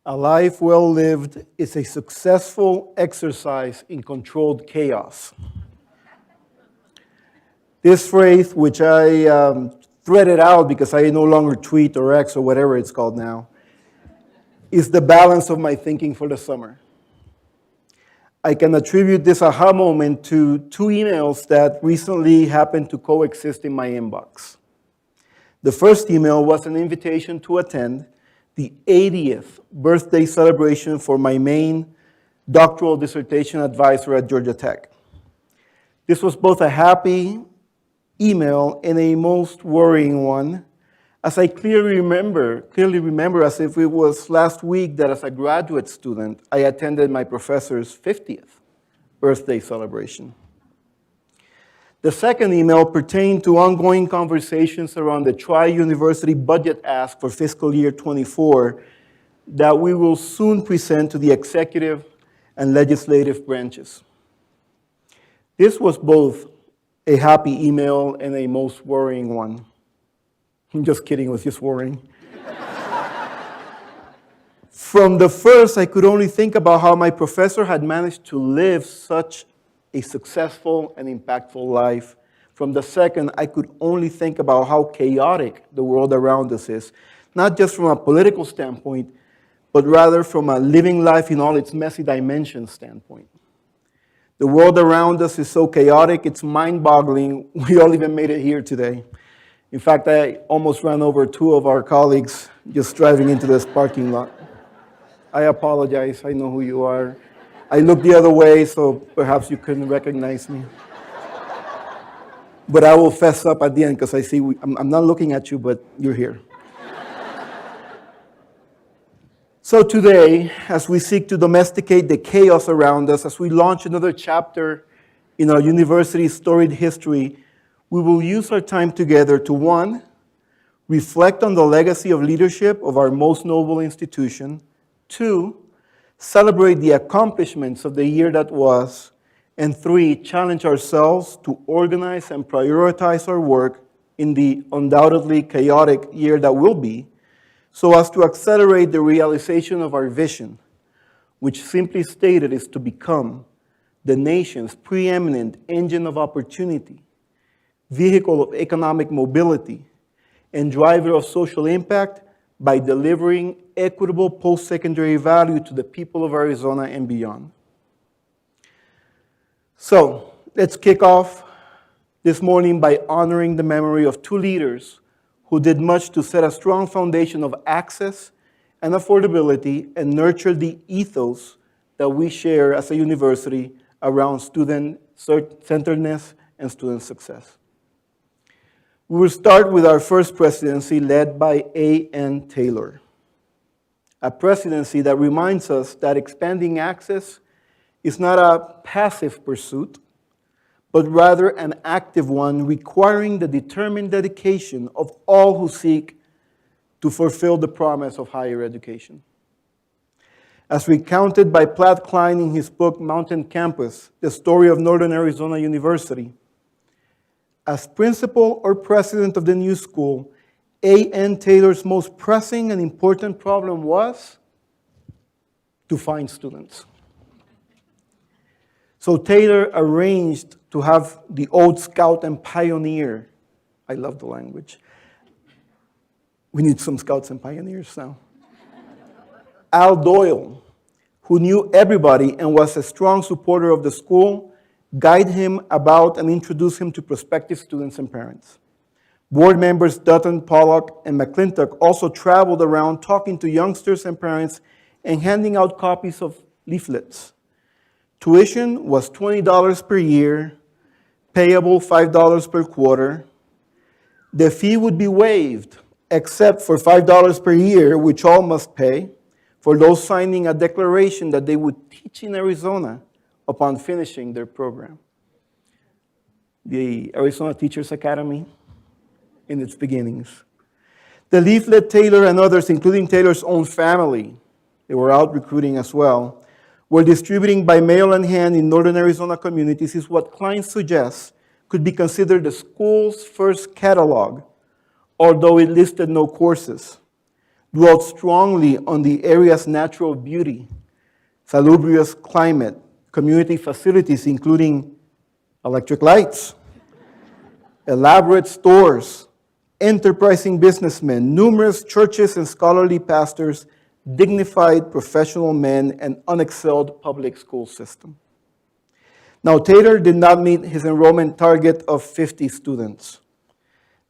A life well lived is a successful exercise in controlled chaos. This phrase, which I threaded out because I no longer tweet or X or whatever it's called now, is the balance of my thinking for the summer. I can attribute this aha moment to two emails that recently happened to coexist in my inbox. The first email was an invitation to attend the 80th birthday celebration for my main doctoral dissertation advisor at Georgia Tech. This was both a happy email and a most worrying one, as I clearly remember as if it was last week that as a graduate student, I attended my professor's 50th birthday celebration. The second email pertained to ongoing conversations around the tri-university budget ask for fiscal year 24 that we will soon present to the executive and legislative branches. This was both a happy email and a most worrying one. I'm just kidding, it was just worrying. From the first, I could only think about how my professor had managed to live such a successful and impactful life. From the second, I could only think about how chaotic the world around us is, not just from a political standpoint, but rather from a living life in all its messy dimensions standpoint. The world around us is so chaotic, it's mind-boggling. We all even made it here today. In fact, I almost ran over two of our colleagues just driving into this parking lot. I apologize, I know who you are. I looked the other way, so perhaps you couldn't recognize me. But I will fess up at the end, because I see, I'm not looking at you, but you're here. So today, as we seek to domesticate the chaos around us, as we launch another chapter in our university's storied history, we will use our time together to, one, reflect on the legacy of leadership of our most noble institution, two, celebrate the accomplishments of the year that was, and three, challenge ourselves to organize and prioritize our work in the undoubtedly chaotic year that will be, so as to accelerate the realization of our vision, which simply stated is to become the nation's preeminent engine of opportunity, vehicle of economic mobility, and driver of social impact by delivering equitable post-secondary value to the people of Arizona and beyond. So, let's kick off this morning by honoring the memory of two leaders who did much to set a strong foundation of access and affordability and nurture the ethos that we share as a university around student-centeredness and student success. We will start with our first presidency led by A.N. Taylor, a presidency that reminds us that expanding access is not a passive pursuit, but rather an active one requiring the determined dedication of all who seek to fulfill the promise of higher education. As recounted by Platt Klein in his book, Mountain Campus, The Story of Northern Arizona University, as principal or president of the new school, A.N. Taylor's most pressing and important problem was to find students. So Taylor arranged to have the old scout and pioneer, I love the language. We need some scouts and pioneers now. Al Doyle, who knew everybody and was a strong supporter of the school, guide him about and introduce him to prospective students and parents. Board members Dutton, Pollock, and McClintock also traveled around talking to youngsters and parents and handing out copies of leaflets. Tuition was $20 per year, payable $5 per quarter. The fee would be waived, except for $5 per year, which all must pay, for those signing a declaration that they would teach in Arizona upon finishing their program. The Arizona Teachers Academy in its beginnings. The leaflet Taylor and others, including Taylor's own family, they were out recruiting as well, were distributing by mail and hand in northern Arizona communities is what Klein suggests could be considered the school's first catalog, although it listed no courses. dwelt strongly on the area's natural beauty, salubrious climate, community facilities including electric lights, elaborate stores, enterprising businessmen, numerous churches and scholarly pastors, dignified professional men, and unexcelled public school system. Now, Taylor did not meet his enrollment target of 50 students.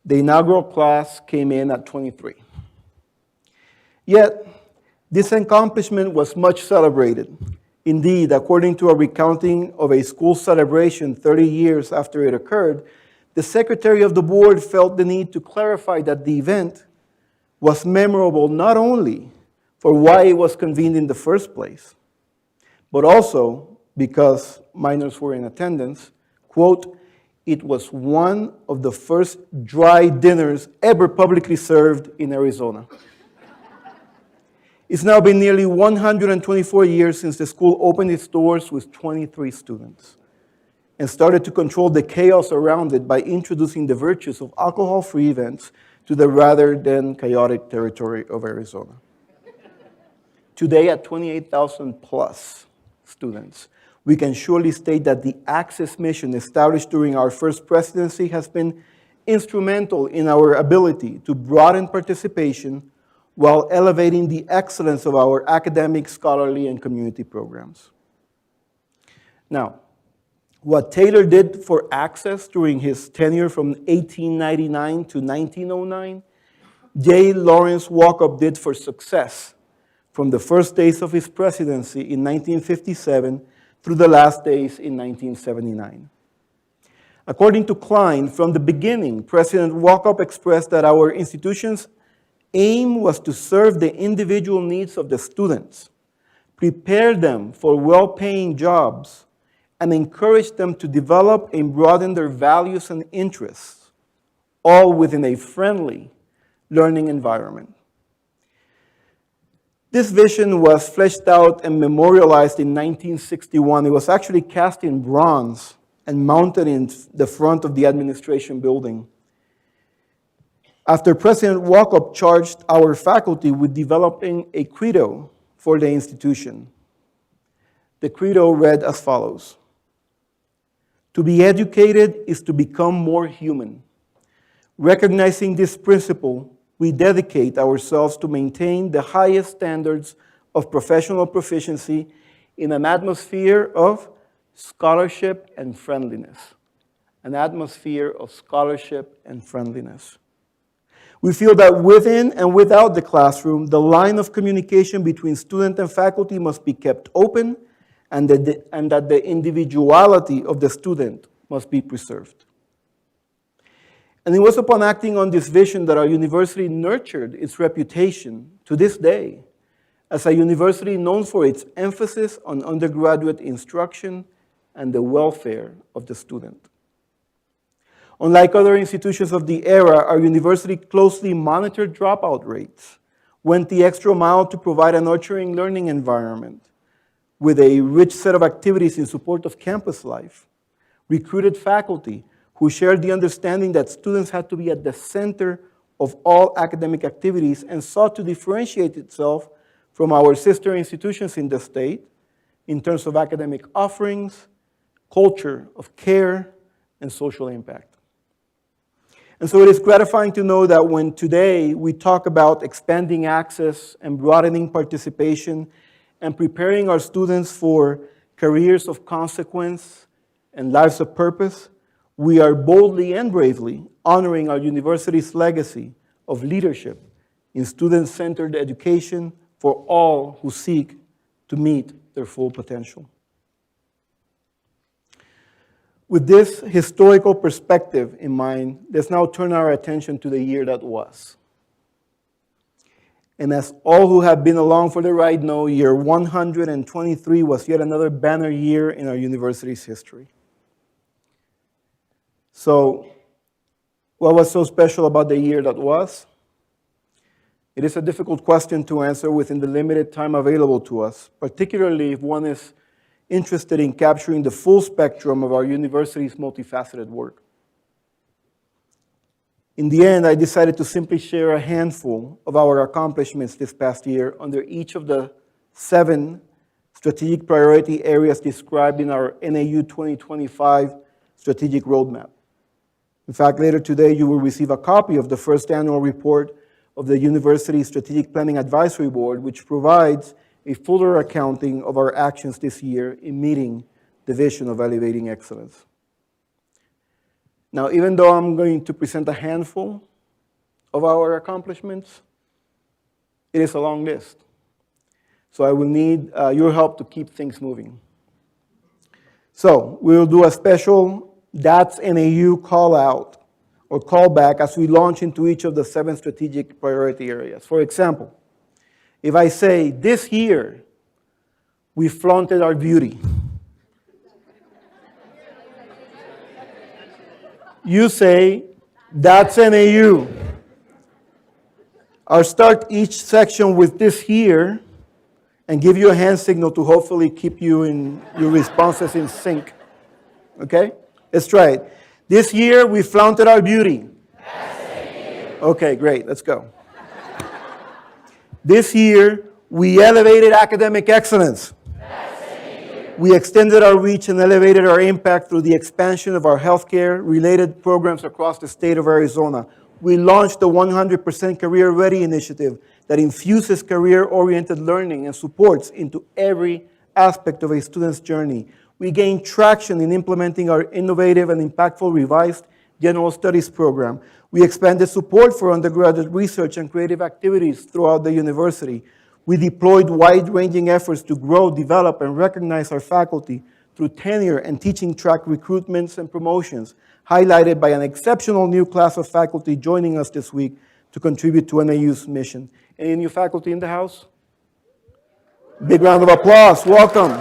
The inaugural class came in at 23. Yet, this accomplishment was much celebrated. Indeed, according to a recounting of a school celebration 30 years after it occurred, the secretary of the board felt the need to clarify that the event was memorable not only for why it was convened in the first place, but also because minors were in attendance, quote, "It was one of the first dry dinners ever publicly served in Arizona." It's now been nearly 124 years since the school opened its doors with 23 students and started to control the chaos around it by introducing the virtues of alcohol-free events to the rather than chaotic territory of Arizona. Today, at 28,000 plus students, we can surely state that the Access mission established during our first presidency has been instrumental in our ability to broaden participation while elevating the excellence of our academic, scholarly, and community programs. Now, what Taylor did for Access during his tenure from 1899 to 1909, J. Lawrence Walkup did for Success from the first days of his presidency in 1957 through the last days in 1979. According to Klein, from the beginning, President Walkup expressed that our institution's aim was to serve the individual needs of the students, prepare them for well-paying jobs, and encourage them to develop and broaden their values and interests, all within a friendly learning environment. This vision was fleshed out and memorialized in 1961. It was actually cast in bronze and mounted in the front of the administration building. After President Walkup charged our faculty with developing a credo for the institution. The credo read as follows: "To be educated is to become more human. Recognizing this principle, we dedicate ourselves to maintain the highest standards of professional proficiency in an atmosphere of scholarship and friendliness." An atmosphere of scholarship and friendliness. We feel that within and without the classroom, the line of communication between student and faculty must be kept open, and that the individuality of the student must be preserved. And it was upon acting on this vision that our university nurtured its reputation to this day as a university known for its emphasis on undergraduate instruction and the welfare of the student. Unlike other institutions of the era, our university closely monitored dropout rates, went the extra mile to provide a nurturing learning environment with a rich set of activities in support of campus life, recruited faculty who shared the understanding that students had to be at the center of all academic activities, and sought to differentiate itself from our sister institutions in the state in terms of academic offerings, culture of care, and social impact. And so it is gratifying to know that when today we talk about expanding access and broadening participation and preparing our students for careers of consequence and lives of purpose, we are boldly and bravely honoring our university's legacy of leadership in student-centered education for all who seek to meet their full potential. With this historical perspective in mind, let's now turn our attention to the year that was. And as all who have been along for the ride know, year 123 was yet another banner year in our university's history. So, what was so special about the year that was? It is a difficult question to answer within the limited time available to us, particularly if one is interested in capturing the full spectrum of our university's multifaceted work. In the end, I decided to simply share a handful of our accomplishments this past year under each of the 7 strategic priority areas described in our NAU 2025 strategic roadmap. In fact, later today, you will receive a copy of the first annual report of the University Strategic Planning Advisory Board, which provides a fuller accounting of our actions this year in meeting the vision of elevating excellence. Now, even though I'm going to present a handful of our accomplishments, it is a long list. So I will need your help to keep things moving. So we'll do a special That's NAU call out or call back as we launch into each of the 7 strategic priority areas. For example, if I say, this year, we flaunted our beauty. You say, that's NAU. I'll start each section with this here and give you a hand signal to hopefully keep you in your responses in sync. Okay? Let's try it. This year, we flaunted our beauty. Okay, great. Let's go. This year, we elevated academic excellence. We extended our reach and elevated our impact through the expansion of our healthcare-related programs across the state of Arizona. We launched the 100% Career Ready initiative that infuses career-oriented learning and supports into every aspect of a student's journey. We gained traction in implementing our innovative and impactful revised General Studies program. We expanded support for undergraduate research and creative activities throughout the university. We deployed wide-ranging efforts to grow, develop, and recognize our faculty through tenure and teaching track recruitments and promotions, highlighted by an exceptional new class of faculty joining us this week to contribute to NAU's mission. Any new faculty in the house? Big round of applause. Welcome.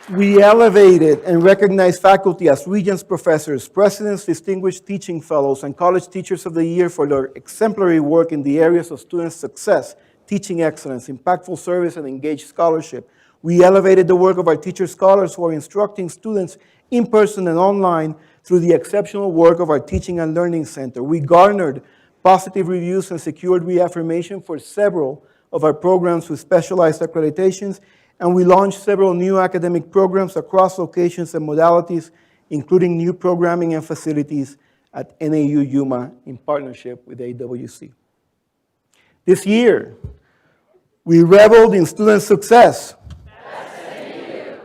We elevated and recognized faculty as Regents Professors, President's Distinguished Teaching Fellows, and College Teachers of the Year for their exemplary work in the areas of student success, teaching excellence, impactful service, and engaged scholarship. We elevated the work of our teacher scholars who are instructing students in person and online through the exceptional work of our Teaching and Learning Center. We garnered positive reviews and secured reaffirmation for several of our programs with specialized accreditations, and we launched several new academic programs across locations and modalities, including new programming and facilities at NAU Yuma in partnership with AWC. This year, we reveled in student success.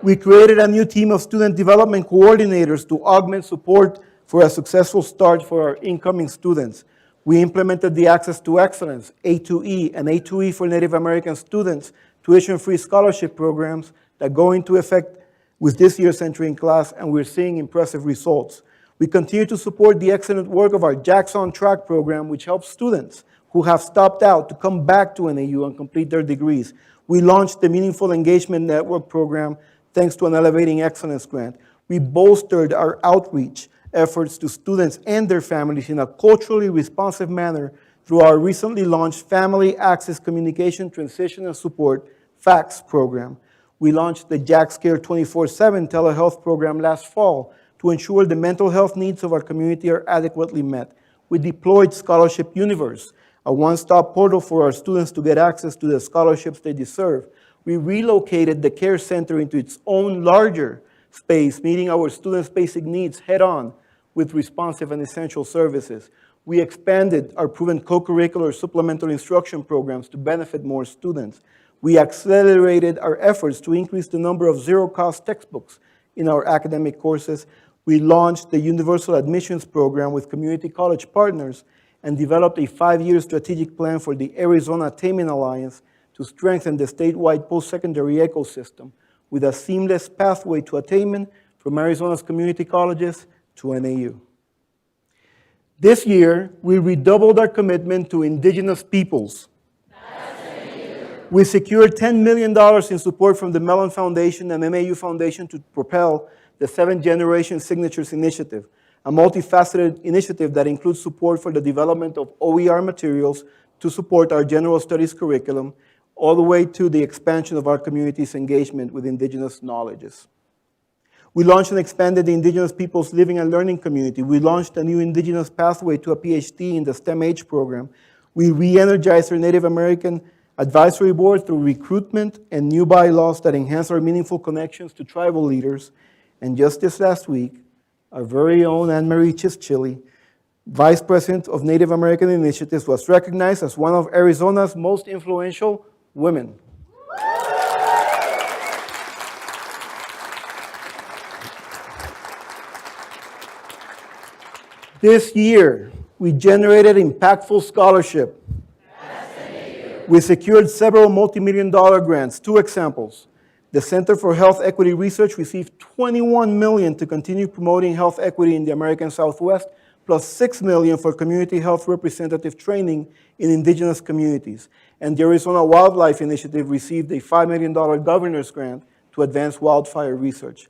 We created a new team of student development coordinators to augment support for a successful start for our incoming students. We implemented the Access to Excellence, A2E, and A2E for Native American students, tuition-free scholarship programs that go into effect with this year's entering class, and we're seeing impressive results. We continue to support the excellent work of our Jacks on Track program, which helps students who have stopped out to come back to NAU and complete their degrees. We launched the Meaningful Engagement Network program thanks to an Elevating Excellence grant. We bolstered our outreach efforts to students and their families in a culturally responsive manner through our recently launched Family Access Communication Transition and Support FACS program. We launched the Jack's Care 24/7 telehealth program last fall to ensure the mental health needs of our community are adequately met. We deployed Scholarship Universe, a one-stop portal for our students to get access to the scholarships they deserve. We relocated the care center into its own larger space, meeting our students' basic needs head-on with responsive and essential services. We expanded our proven co-curricular supplemental instruction programs to benefit more students. We accelerated our efforts to increase the number of zero-cost textbooks in our academic courses. We launched the Universal Admissions Program with community college partners and developed a 5-year strategic plan for the Arizona Attainment Alliance to strengthen the statewide post-secondary ecosystem with a seamless pathway to attainment from Arizona's community colleges to NAU. This year, we redoubled our commitment to indigenous peoples. We secured $10 million in support from the Mellon Foundation and MAU Foundation to propel the 7th Generation Signatures Initiative, a multifaceted initiative that includes support for the development of OER materials to support our general studies curriculum, all the way to the expansion of our community's engagement with indigenous knowledges. We launched and expanded the Indigenous Peoples Living and Learning Community. We launched a new Indigenous pathway to a PhD in the STEM-H program. We re-energized our Native American Advisory Board through recruitment and new bylaws that enhance our meaningful connections to tribal leaders. And just this last week, our very own Anne-Marie Chischili, Vice President of Native American Initiatives, was recognized as one of Arizona's most influential women. This year, we generated impactful scholarship. We secured several multi-million-dollar grants. 2 examples. The Center for Health Equity Research received $21 million to continue promoting health equity in the American Southwest, plus $6 million for community health representative training in indigenous communities. And the Arizona Wildlife Initiative received a $5 million governor's grant to advance wildfire research.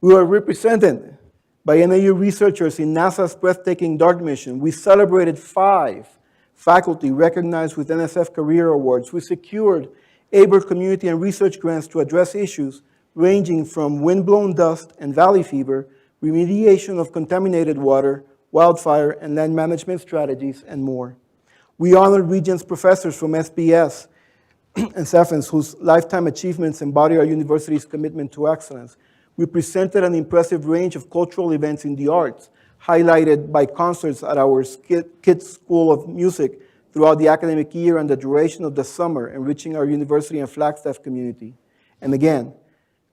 We were represented by NAU researchers in NASA's breathtaking DART mission. We celebrated 5 faculty recognized with NSF Career Awards. We secured ABER community and research grants to address issues ranging from windblown dust and valley fever, remediation of contaminated water, wildfire and land management strategies, and more. We honored Regents professors from SBS and Cephens whose lifetime achievements embody our university's commitment to excellence. We presented an impressive range of cultural events in the arts, highlighted by concerts at our Kids School of Music throughout the academic year and the duration of the summer, enriching our university and Flagstaff community. And again,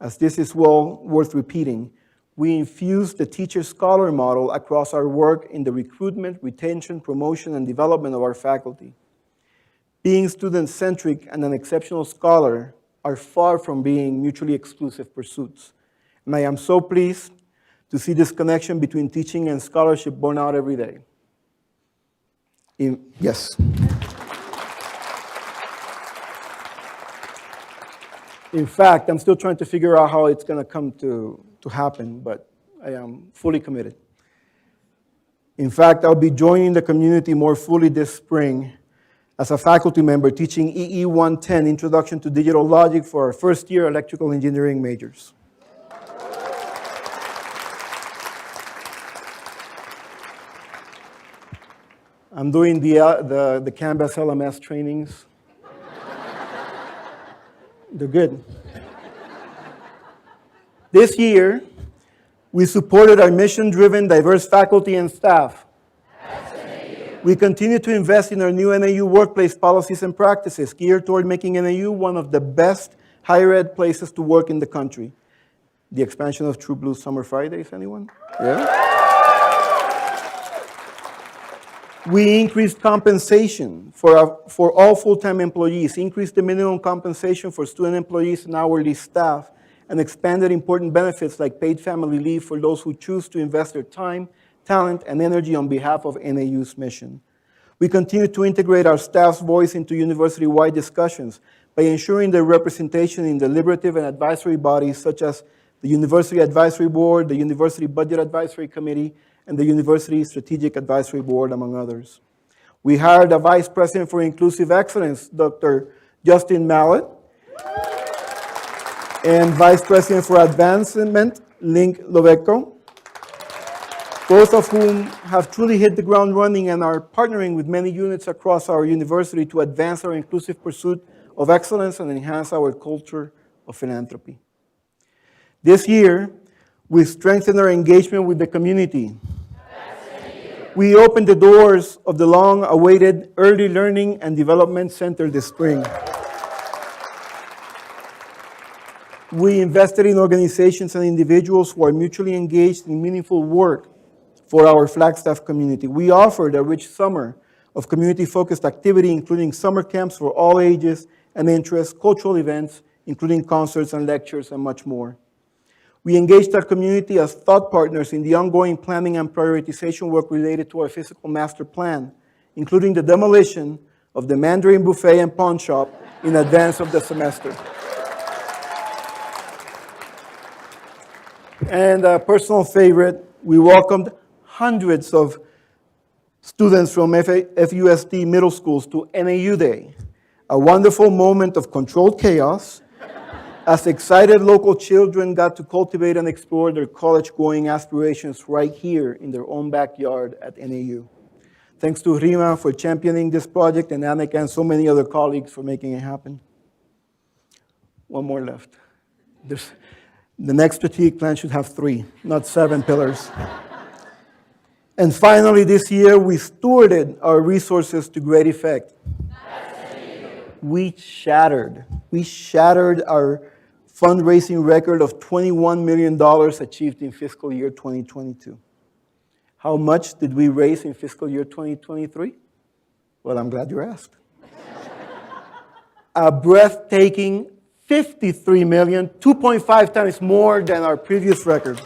as this is well worth repeating, we infused the teacher-scholar model across our work in the recruitment, retention, promotion, and development of our faculty. Being student-centric and an exceptional scholar are far from being mutually exclusive pursuits. And I am so pleased to see this connection between teaching and scholarship borne out every day. Yes. In fact, I'm still trying to figure out how it's going to come to happen, but I am fully committed. In fact, I'll be joining the community more fully this spring as a faculty member teaching EE 110, Introduction to Digital Logic, for our first-year electrical engineering majors. I'm doing the Canvas LMS trainings. They're good. This year, we supported our mission-driven, diverse faculty and staff. We continue to invest in our new NAU workplace policies and practices geared toward making NAU one of the best higher ed places to work in the country. The expansion of True Blue Summer Fridays, anyone? Yeah? We increased compensation for all full-time employees, increased the minimum compensation for student employees and hourly staff, and expanded important benefits like paid family leave for those who choose to invest their time, talent, and energy on behalf of NAU's mission. We continue to integrate our staff's voice into university-wide discussions by ensuring their representation in deliberative and advisory bodies such as the University Advisory Board, the University Budget Advisory Committee, and the University Strategic Advisory Board, among others. We hired a Vice President for Inclusive Excellence, Dr. Justin Mallett, and Vice President for Advancement, Link Loveco, both of whom have truly hit the ground running and are partnering with many units across our university to advance our inclusive pursuit of excellence and enhance our culture of philanthropy. This year, we strengthened our engagement with the community. We opened the doors of the long-awaited Early Learning and Development Center this spring. We invested in organizations and individuals who are mutually engaged in meaningful work for our Flagstaff community. We offered a rich summer of community-focused activity, including summer camps for all ages and interests, cultural events, including concerts and lectures, and much more. We engaged our community as thought partners in the ongoing planning and prioritization work related to our physical master plan, including the demolition of the Mandarin Buffet and Pawn Shop in advance of the semester. And a personal favorite, we welcomed hundreds of students from FUSD middle schools to NAU Day, a wonderful moment of controlled chaos as excited local children got to cultivate and explore their college-going aspirations right here in their own backyard at NAU. Thanks to Rima for championing this project and Annika and so many other colleagues for making it happen. One more left. The next strategic plan should have 3, not 7 pillars. And finally, this year, we stewarded our resources to great effect. We shattered our fundraising record of $21 million achieved in fiscal year 2022. How much did we raise in fiscal year 2023? Well, I'm glad you asked. A breathtaking $53 million, 2.5 times more than our previous record.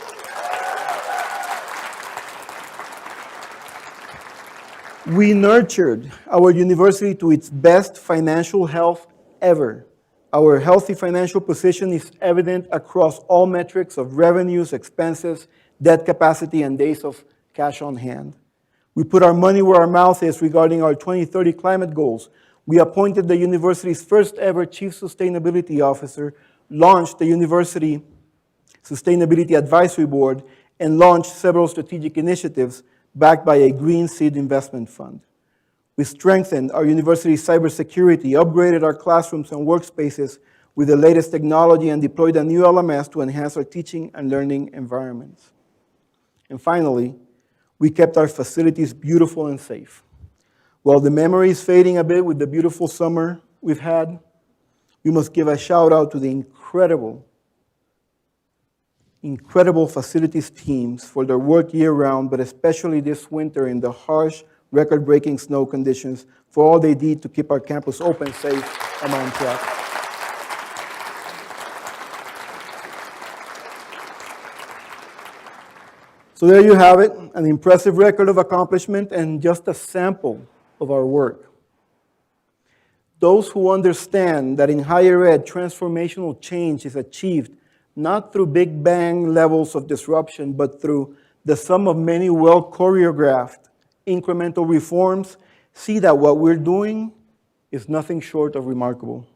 We nurtured our university to its best financial health ever. Our healthy financial position is evident across all metrics of revenues, expenses, debt capacity, and days of cash on hand. We put our money where our mouth is regarding our 2030 climate goals. We appointed the university's first ever Chief Sustainability Officer, launched the University Sustainability Advisory Board, and launched several strategic initiatives backed by a green seed investment fund. We strengthened our university's cybersecurity, upgraded our classrooms and workspaces with the latest technology, and deployed a new LMS to enhance our teaching and learning environments. And finally, we kept our facilities beautiful and safe. While the memory is fading a bit with the beautiful summer we've had, we must give a shout out to the incredible facilities teams for their work year-round, but especially this winter in the harsh, record-breaking snow conditions, for all they did to keep our campus open, safe, and on track. So there you have it, an impressive record of accomplishment and just a sample of our work. Those who understand that in higher ed, transformational change is achieved not through big bang levels of disruption, but through the sum of many well-choreographed incremental reforms, see that what we're doing is nothing short of remarkable.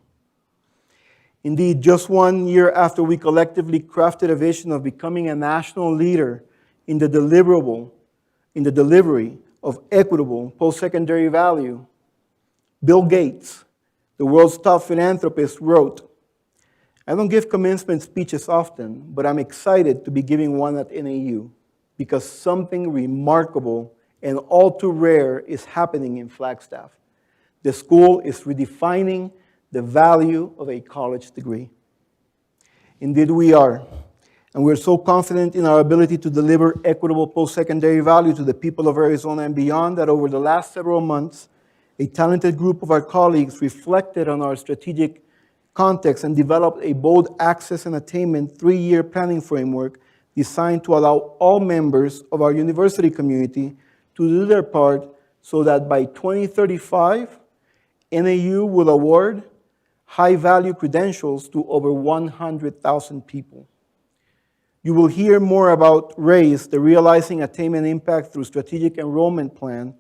Indeed, just 1 year after we collectively crafted a vision of becoming a national leader in the delivery of equitable post-secondary value, Bill Gates, the world's top philanthropist, wrote, "I don't give commencement speeches often, but I'm excited to be giving one at NAU because something remarkable and all too rare is happening in Flagstaff. The school is redefining the value of a college degree." Indeed we are, and we're so confident in our ability to deliver equitable post-secondary value to the people of Arizona and beyond that over the last several months, a talented group of our colleagues reflected on our strategic context and developed a bold access and attainment 3-year planning framework designed to allow all members of our university community to do their part so that by 2035, NAU will award high-value credentials to over 100,000 people. You will hear more about RAISE, the Realizing Attainment Impact through Strategic Enrollment Plan,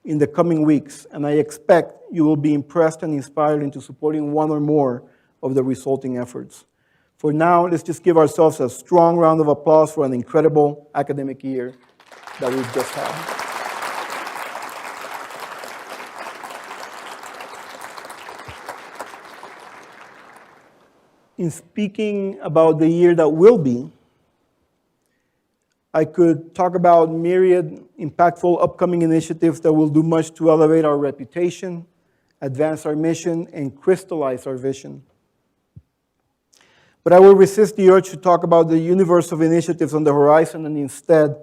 in the coming weeks, and I expect you will be impressed and inspired into supporting one or more of the resulting efforts. For now, let's just give ourselves a strong round of applause for an incredible academic year that we've just had. In speaking about the year that will be, I could talk about myriad impactful upcoming initiatives that will do much to elevate our reputation, advance our mission, and crystallize our vision. But I will resist the urge to talk about the universe of initiatives on the horizon and instead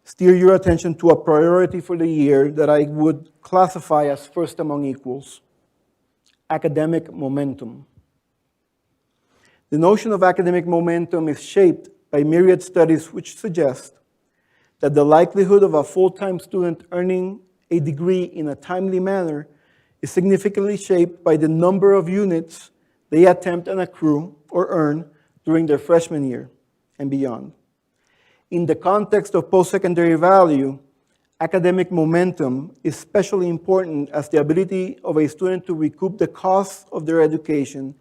steer your attention to a priority for the year that I would classify as first among equals: academic momentum. The notion of academic momentum is shaped by myriad studies which suggest that the likelihood of a full-time student earning a degree in a timely manner is significantly shaped by the number of units they attempt and accrue or earn during their freshman year and beyond. In the context of post-secondary value, academic momentum is especially important as the ability of a student to recoup the costs of their education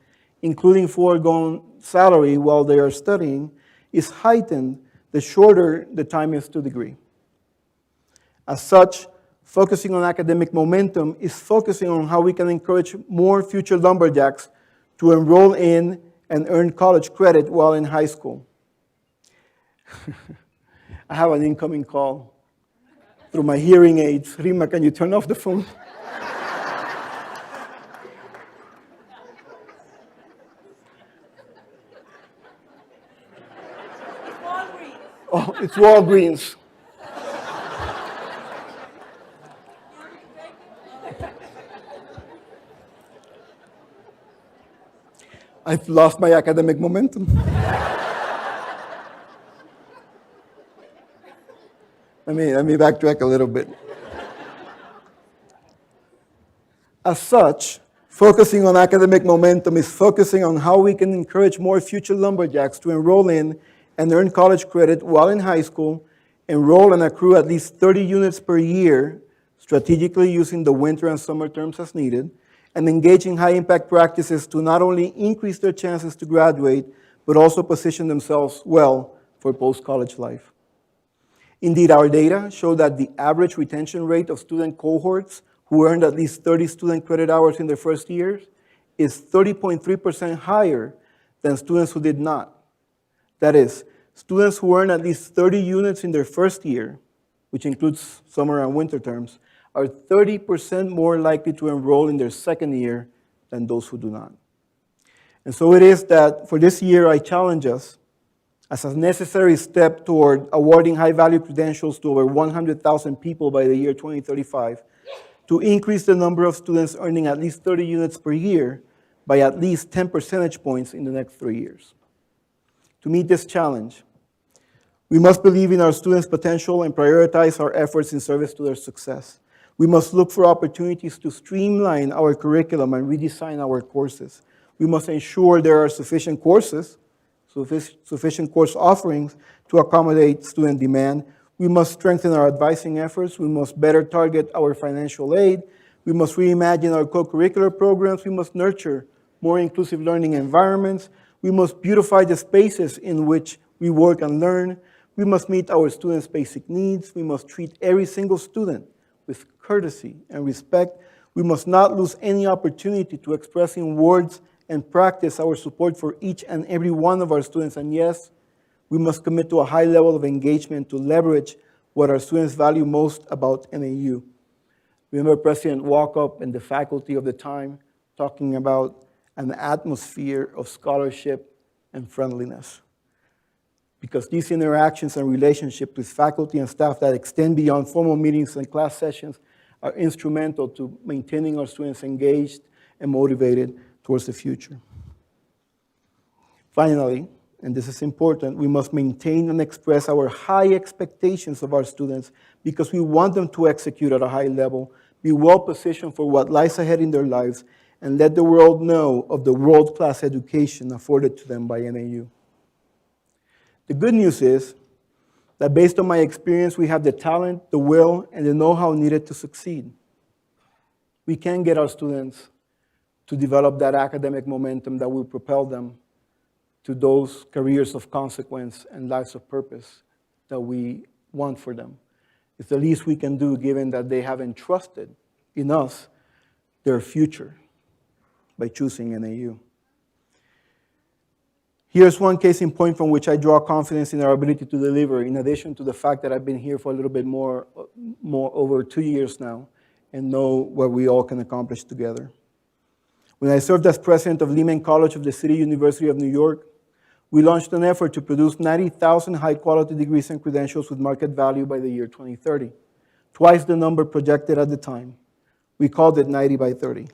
including foregone salary while they are studying, is heightened the shorter the time is to degree. As such, focusing on academic momentum is focusing on how we can encourage more future lumberjacks to enroll in and earn college credit while in high school. I have an incoming call through my hearing aids. Rima, can you turn off the phone? Oh, it's Walgreens. I've lost my academic momentum. Let me backtrack a little bit. As such, focusing on academic momentum is focusing on how we can encourage more future lumberjacks to enroll in and earn college credit while in high school, enroll and accrue at least 30 units per year, strategically using the winter and summer terms as needed, and engage in high-impact practices to not only increase their chances to graduate, but also position themselves well for post-college life. Indeed, our data show that the average retention rate of student cohorts who earned at least 30 student credit hours in their first years is 30.3% higher than students who did not. That is, students who earn at least 30 units in their first year, which includes summer and winter terms, are 30% more likely to enroll in their second year than those who do not. And so it is that for this year, I challenge us, as a necessary step toward awarding high-value credentials to over 100,000 people by the year 2035, to increase the number of students earning at least 30 units per year by at least 10 percentage points in the next 3 years. To meet this challenge, we must believe in our students' potential and prioritize our efforts in service to their success. We must look for opportunities to streamline our curriculum and redesign our courses. We must ensure there are sufficient courses, sufficient course offerings to accommodate student demand. We must strengthen our advising efforts. We must better target our financial aid. We must reimagine our co-curricular programs. We must nurture more inclusive learning environments. We must beautify the spaces in which we work and learn. We must meet our students' basic needs. We must treat every single student with courtesy and respect. We must not lose any opportunity to express in words and practice our support for each and every one of our students. And yes, we must commit to a high level of engagement to leverage what our students value most about NAU. Remember President Walkup and the faculty of the time talking about an atmosphere of scholarship and friendliness. Because these interactions and relationships with faculty and staff that extend beyond formal meetings and class sessions are instrumental to maintaining our students engaged and motivated towards the future. Finally, and this is important, we must maintain and express our high expectations of our students because we want them to execute at a high level, be well positioned for what lies ahead in their lives, and let the world know of the world-class education afforded to them by NAU. The good news is that based on my experience, we have the talent, the will, and the know-how needed to succeed. We can get our students to develop that academic momentum that will propel them to those careers of consequence and lives of purpose that we want for them. It's the least we can do given that they have entrusted in us their future by choosing NAU. Here's one case in point from which I draw confidence in our ability to deliver, in addition to the fact that I've been here for a little bit more over 2 years now and know what we all can accomplish together. When I served as president of Lehman College of the City University of New York, we launched an effort to produce 90,000 high-quality degrees and credentials with market value by the year 2030, twice the number projected at the time. We called it 90 by 30.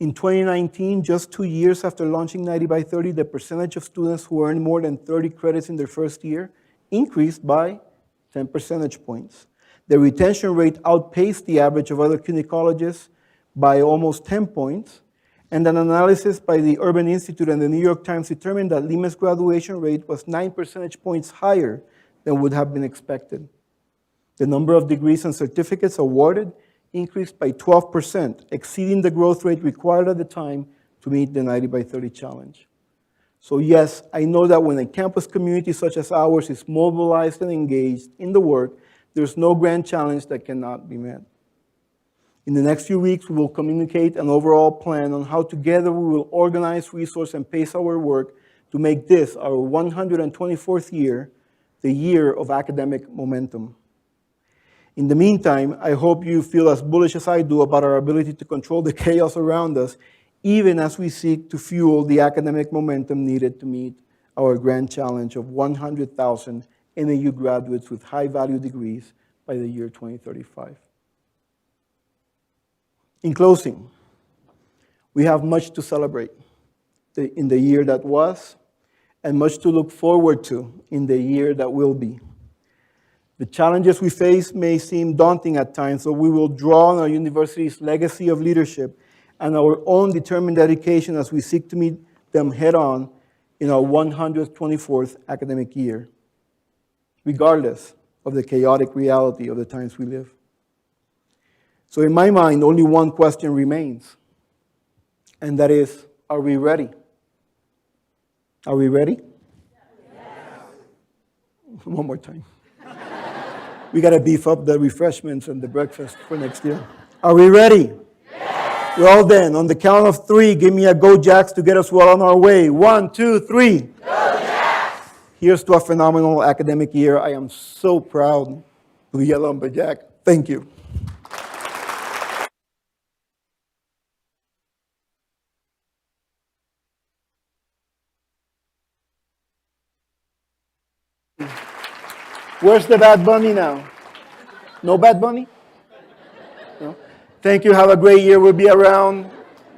In 2019, just 2 years after launching 90 by 30, the percentage of students who earned more than 30 credits in their first year increased by 10 percentage points. The retention rate outpaced the average of other community colleges by almost 10 points, and an analysis by the Urban Institute and the New York Times determined that Lima's graduation rate was 9 percentage points higher than would have been expected. The number of degrees and certificates awarded increased by 12%, exceeding the growth rate required at the time to meet the 90 by 30 challenge. So yes, I know that when a campus community such as ours is mobilized and engaged in the work, there's no grand challenge that cannot be met. In the next few weeks, we will communicate an overall plan on how together we will organize, resource, and pace our work to make this, our 124th year, the year of academic momentum. In the meantime, I hope you feel as bullish as I do about our ability to control the chaos around us, even as we seek to fuel the academic momentum needed to meet our grand challenge of 100,000 NAU graduates with high-value degrees by the year 2035. In closing, we have much to celebrate in the year that was, and much to look forward to in the year that will be. The challenges we face may seem daunting at times, so we will draw on our university's legacy of leadership and our own determined dedication as we seek to meet them head-on in our 124th academic year, regardless of the chaotic reality of the times we live. So in my mind, only one question remains, and that is, are we ready? Are we ready? Yes. One more time. We got to beef up the refreshments and the breakfast for next year. Are we ready? Yes. Well then, on the count of 3, give me a go Jacks to get us well on our way. 1, 2, 3. Go Jacks! Here's to a phenomenal academic year. I am so proud to be a lumberjack. Thank you. Where's the Bad Bunny now? No Bad Bunny? No? Thank you. Have a great year. We'll be around.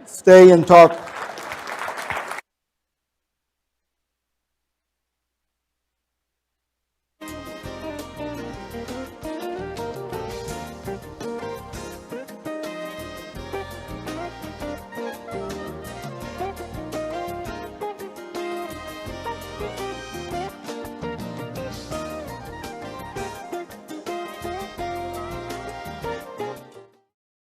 Stay and talk.